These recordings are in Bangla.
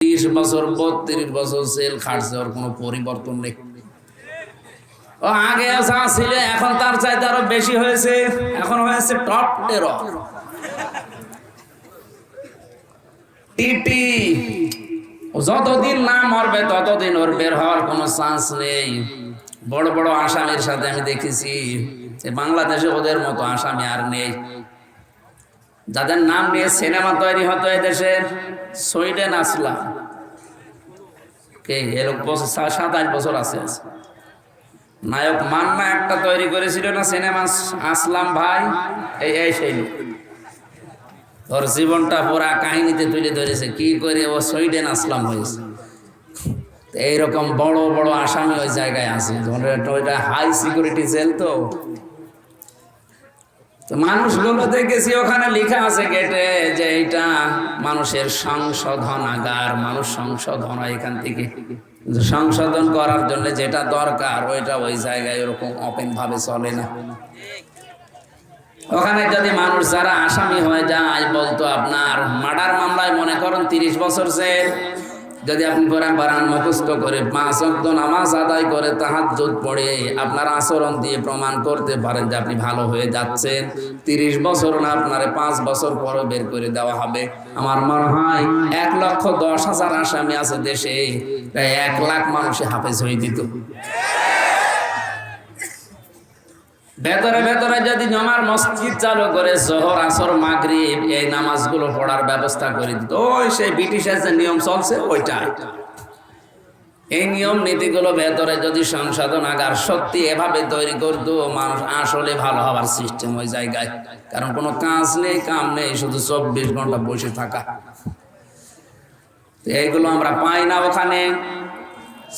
30 বছর 32 বছর জেল খাটছে, ওর কোনো পরিবর্তন নেই। ও আগে যা ছিল এখন তার চাইতে আরো বেশি হয়েছে, এখন হয়েছে টপ টেরর টিটি। যতদিন না মরবে ততদিন ওর বের হওয়ার কোনো চান্স নেই। বড় বড় আসামির সাথে আমি দেখেছি যে বাংলাদেশে ওদের মতো আসামি আর নেই। যাদের নাম নিয়ে সিনেমা তৈরি হতো এদেশের, সুইডেন আসলাম কে এরকম 27 বছর আছে। নায়ক মান্না একটা তৈরি করেছিল না সিনেমা, আসলাম ভাই, এই সেই লোক। ওর জীবনটা পুরা কাহিনীতে তুলে ধরেছে কি করে ও সুইডেন আসলাম হয়েছে। এইরকম বড় বড় আসামি ওই জায়গায় আছে, ওইটা হাই সিকিউরিটি জেল। তো মানুষগুলো দেখেছি ওখানে লেখা আছে গেটে যে এটা মানুষের সংশোধনাগার, মানুষ সংশোধন হয় এখান থেকে। সংশোধন করার জন্য যেটা দরকার ওইটা ওই জায়গায় ওরকম ওপেন ভাবে চলে না। ওখানে যদি মানুষ যারা আসামি হয়ে যায়, বলতো আপনার মার্ডার মামলায় মনে করেন 30 বছর জেল, যদি আপনি কোরআন মুখস্থ করে 5 ওয়াক্ত নামাজ আদায় করে তাহাজ্জুদ পড়ে আপনার আচরণ দিয়ে প্রমাণ করতে পারেন যে আপনি ভালো হয়ে যাচ্ছেন, 30 বছর না আপনার 5 বছর পরে বের করে দেওয়া হবে। আমার মনে হয় 1,10,000 আসামি আছে দেশে, প্রায় 1 লাখ মানুষে হাফেজ হয়ে দিত। ভেতরে ভেতরে যদি জমার মসজিদ চালু করে জোহর আসর মাগরিব এই নামাজগুলো পড়ার ব্যবস্থা করে দিত, ওই সেই ব্রিটিশের যে নিয়ম চলছে ওইটা, এই নিয়ম নীতিগুলো ভেতরে যদি সংশোধনাগার সত্যি এভাবে তৈরি করতো, মানুষ আসলে ভালো হওয়ার সিস্টেম ওই জায়গায়। কারণ কোনো কাজ নেই, কাম নেই, শুধু 24 ঘন্টা বসে থাকা। এইগুলো আমরা পাই না ওখানে।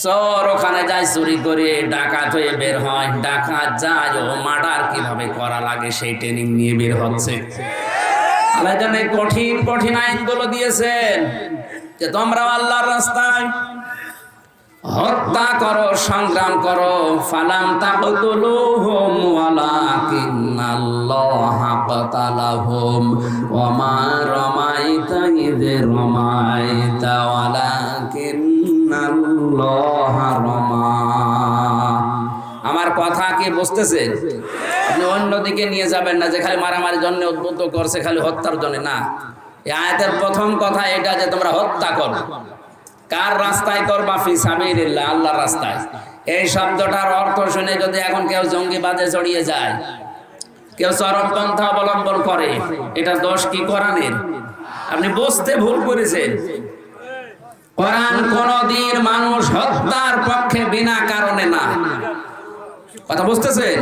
চোর ওখানে যায় চুরি করে, ডাকাত হয়ে বের হয়, ডাকাত যায় ও মার্ডার কিভাবে করা লাগে সেই ট্রেনিং নিয়ে বের হচ্ছে। আল্লাহ জানে কঠিন কঠিন আইনগুলো দিয়েছেন যে তোমরা আল্লাহর রাস্তায় হত্যা করো, সংগ্রাম করো। ফালাম তাকতুলুহুম ওয়ালাকিন্নাল্লাহা কাতালাহুম ওয়া মা রামাইতা ইয রামাইতা ওয়ালাকিন্নাল্লাহা রামা। আমার কথা কি বুঝতেছেন? আপনি অন্যদিকে নিয়ে যাবেন না যে খালি মারামারির জন্য উদ্বুদ্ধ করছে, খালি হত্যার জন্য না। এই আয়াতের প্রথম কথা এটা যে তোমরা হত্যা করো। কার রাস্তায় করবা? ফি সাবিলিল্লাহ, আল্লাহর রাস্তায়। এই শব্দটার অর্থ শুনে যদি এখন কেউ জঙ্গিবাদে জড়িয়ে যায়, কেউ চরমপন্থা অবলম্বন করে, এটা দোষ কি কোরআনের? আপনি বুঝতে ভুল করেছেন। কোরআন কোনদিন মানুষ হত্যার পক্ষে বিনা কারণে না। কথা বুঝতেছেন?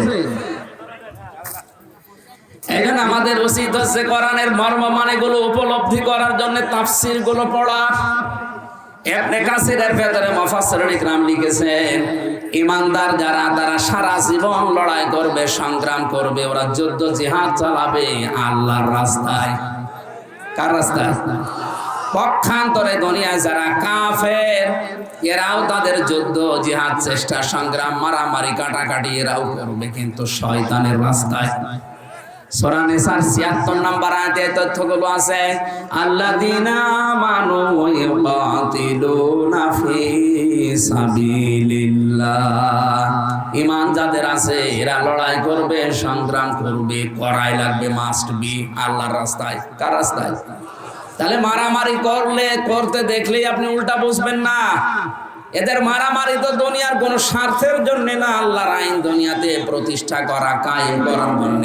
এখন আমাদের উচিত হচ্ছে কোরআনের মর্ম মানেগুলো উপলব্ধি করার জন্য তাফসীর গুলো পড়া। ইবনে কাসিরের ভেতরে মুফাসসিরুল ইকরাম লিখেছেন, ইমানদার যারা তারা সারা জীবন লড়াই করবে, সংগ্রাম করবে, ওরা যুদ্ধ জিহাদ চালাবে আল্লাহর রাস্তায়। কার রাস্তায়? পক্ষান্তরে দুনিয়ায় যারা কাফের, এরাও তাদের যুদ্ধ জিহাদ চেষ্টা সংগ্রাম মারামারি কাটাকাটি এরাও করবে, কিন্তু শয়তানের রাস্তায়। সূরা নিসার ৭৬ নম্বর আয়াতে তথ্যগুলো আছে। আল্লাযীনা আমানু ওয়া ইউকাতিলুনা ফি সাবিলিল্লাহ। ঈমান যাদের আছে এরা লড়াই করবে, সংগ্রাম করবে, করাই লাগবে, মাস্ট বি আল্লাহর রাস্তায়। কার রাস্তায়? তাহলে মারামারি করতে দেখলেই আপনি উল্টা বুঝবেন না। এদের মারামারি তো দুনিয়ার কোন স্বার্থের জন্য না, আল্লাহর আইন দুনিয়াতে প্রতিষ্ঠা করা, কায়েম করার জন্য।